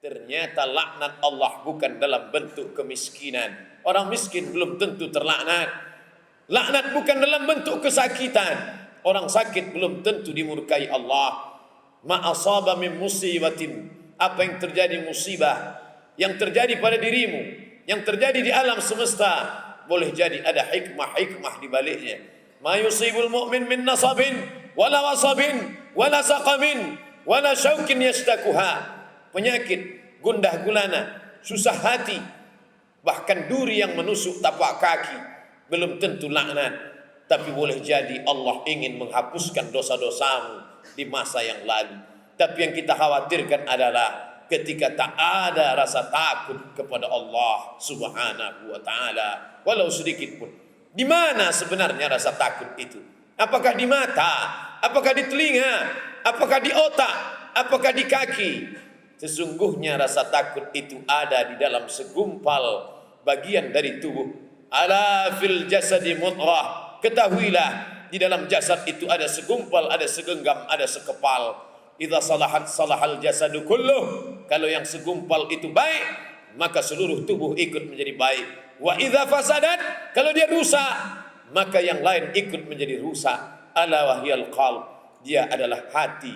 Ternyata laknat Allah bukan dalam bentuk kemiskinan. Orang miskin belum tentu terlaknat. Laknat bukan dalam bentuk kesakitan. Orang sakit belum tentu dimurkai Allah. Ma asaba min musibatin, apa yang terjadi musibah, yang terjadi pada dirimu, yang terjadi di alam semesta, boleh jadi ada hikmah-hikmah di baliknya. Ma yusibul mu'min min nasabin wala wasabin wala saqamin wala syaukin yashtakuha. Penyakit, gundah gulana, susah hati, bahkan duri yang menusuk tapak kaki, belum tentu laknat. Tapi boleh jadi Allah ingin menghapuskan dosa-dosamu di masa yang lalu. Tapi yang kita khawatirkan adalah ketika tak ada rasa takut kepada Allah Subhanahu wa ta'ala, walau sedikit pun. Di mana sebenarnya rasa takut itu? Apakah di mata? Apakah di telinga? Apakah di otak? Apakah di kaki? Sesungguhnya rasa takut itu ada di dalam segumpal bagian dari tubuh. Ala fil jasadi mudghah. Ketahuilah, di dalam jasad itu ada segumpal, ada segenggam, ada sekepal. Idza salahat salahal jasadu kulluh. Kalau yang segumpal itu baik, maka seluruh tubuh ikut menjadi baik. Wa idza fasadat, kalau dia rusak, maka yang lain ikut menjadi rusak. Ala wahyal qalb, dia adalah hati.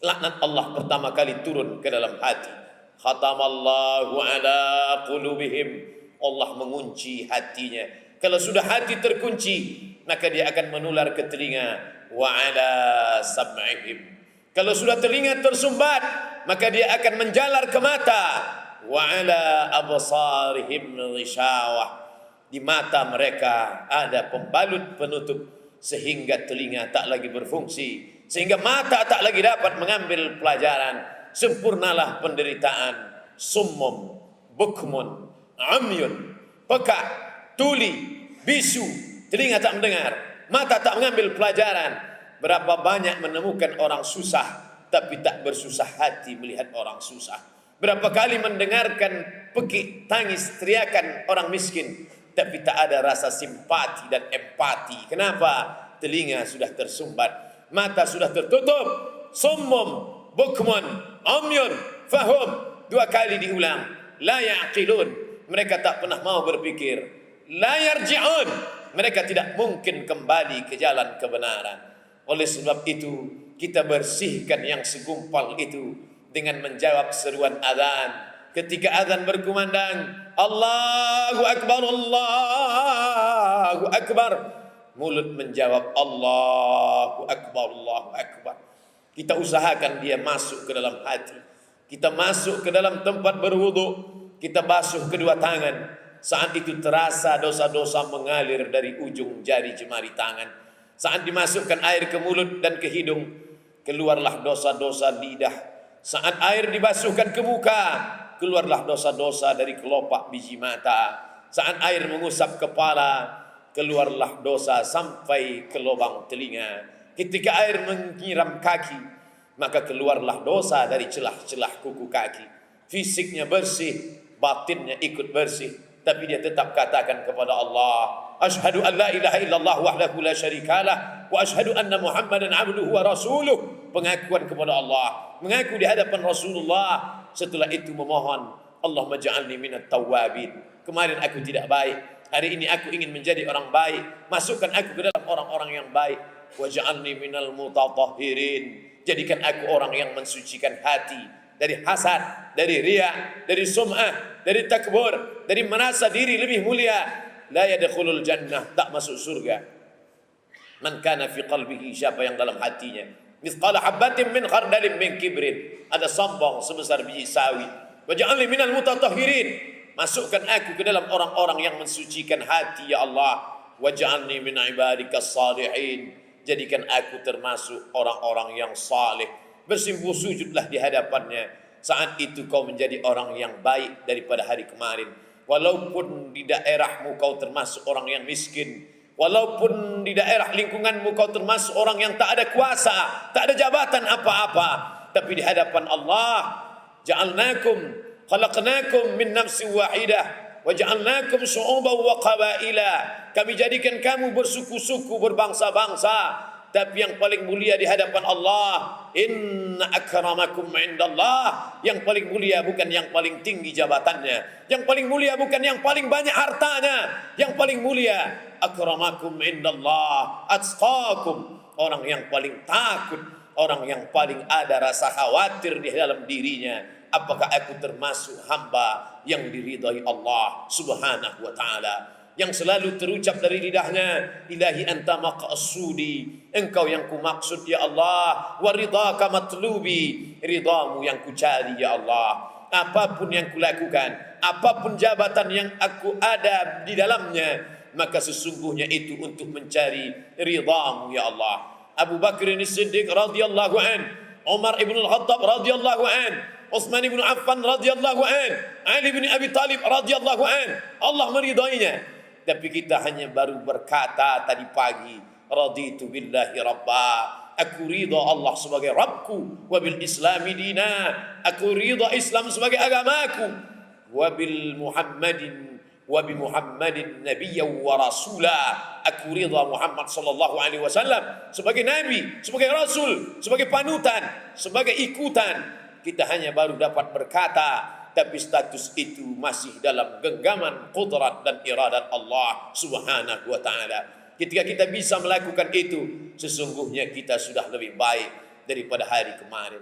Laknat Allah pertama kali turun ke dalam hati. Khatamallahu ala qulubihim. Allah mengunci hatinya. Kalau sudah hati terkunci, maka dia akan menular ke telinga. Wa ala sam'ihim. Kalau sudah telinga tersumbat, maka dia akan menjalar ke mata. Wa ala absarihim ghishawah. Di mata mereka ada pembalut penutup, sehingga telinga tak lagi berfungsi, sehingga mata tak lagi dapat mengambil pelajaran. Sempurnalah penderitaan. Summum, bukmun, amyun, pekak, tuli, bisu. Telinga tak mendengar, mata tak mengambil pelajaran. Berapa banyak menemukan orang susah, tapi tak bersusah hati melihat orang susah. Berapa kali mendengarkan pekik, tangis, teriakan orang miskin, tapi tak ada rasa simpati dan empati. Kenapa? Telinga sudah tersumbat, mata sudah tertutup. Summum, bukmun, amyun, fahum. 2 kali diulang. La ya'qilun, mereka tak pernah mau berpikir. La yarji'un, mereka tidak mungkin kembali ke jalan kebenaran. Oleh sebab itu, kita bersihkan yang segumpal itu dengan menjawab seruan azan. Ketika azan berkumandang, Allahu Akbar, Allahu Akbar, mulut menjawab Allahu Akbar, Allahu Akbar. Kita usahakan dia masuk ke dalam hati. Kita masuk ke dalam tempat berwudu, kita basuh kedua tangan. Saat itu terasa dosa-dosa mengalir dari ujung jari jemari tangan. Saat dimasukkan air ke mulut dan ke hidung, keluarlah dosa-dosa lidah. Saat air dibasuhkan ke muka, keluarlah dosa-dosa dari kelopak biji mata. Saat air mengusap kepala, keluarlah dosa sampai ke lubang telinga. Ketika air menyiram kaki, maka keluarlah dosa dari celah-celah kuku kaki. Fisiknya bersih, batinnya ikut bersih, tapi dia tetap katakan kepada Allah, Ashhadu an la ilaha illallah wahdahu la syarikalah wa ashhadu anna Muhammadan abduhu wa rasuluh. Pengakuan kepada Allah, mengaku di hadapan Rasulullah. Setelah itu memohon, Allahumma ja'alni minat tawwabin. Kemarin aku tidak baik, hari ini aku ingin menjadi orang baik. Masukkan aku ke dalam orang-orang yang baik. Waj'alni minal mutatahhirin. Jadikan aku orang yang mensucikan hati dari hasad, dari riya, dari sum'ah, dari takbur, dari merasa diri lebih mulia. La yadkhulul jannah, tak masuk surga. Man kana fi qalbihi, siapa yang dalam hatinya mithqala habatin min khardalin min kibrin, ada sombong sebesar biji sawi. Waj'alni minal mutatahhirin. Masukkan aku ke dalam orang-orang yang mensucikan hati, ya Allah. Waj'alni min ibadikas salihin. Jadikan aku termasuk orang-orang yang saleh. Bersimpuh sujudlah di hadapannya. Saat itu kau menjadi orang yang baik daripada hari kemarin. Walaupun di daerahmu kau termasuk orang yang miskin, walaupun di daerah lingkunganmu kau termasuk orang yang tak ada kuasa, tak ada jabatan apa-apa, tapi di hadapan Allah, ja'alnakum khalaqnakum min nafsin wahidah wa ja'alnakum syu'uban wa qabaila. Kami jadikan kamu bersuku-suku, berbangsa-bangsa. tapi yang paling mulia di hadapan Allah. Inna akramakum indallah. Yang paling mulia bukan yang paling tinggi jabatannya, yang paling mulia bukan yang paling banyak hartanya, yang paling mulia akramakum indallah atqakum, orang yang paling takut, orang yang paling ada rasa khawatir di dalam dirinya. Apakah aku termasuk hamba yang diridhai Allah Subhanahu wa taala, yang selalu terucap dari lidahnya, ilahi anta maqsudi, engkau yang ku maksud ya Allah, wa ridhaka matlubi, ridhamu yang ku cari ya Allah. Apapun yang kulakukan, apapun jabatan yang aku ada di dalamnya, maka sesungguhnya itu untuk mencari ridhamu ya Allah. Abu Bakr As-Siddiq radhiyallahu an, Umar ibn al-Khattab radhiyallahu an, Utsman ibn Affan radhiyallahu an, Ali bin Abi Thalib radhiyallahu an, Allah meridainya. Tapi kita hanya baru berkata tadi pagi, raditu billahi rabba, aku ridha Allah sebagai Rabbku, wa bil Islami dina, aku ridha Islam sebagai agamaku, wa bil Muhammadin wa bi Muhammadin nabiyyan wa rasula, aku ridha Muhammad sallallahu alaihi wasallam sebagai nabi, sebagai rasul, sebagai panutan, sebagai ikutan. Kita hanya baru dapat berkata, tapi status itu masih dalam genggaman qudrat dan iradat Allah Subhanahu wa taala. Ketika kita bisa melakukan itu, sesungguhnya kita sudah lebih baik daripada hari kemarin.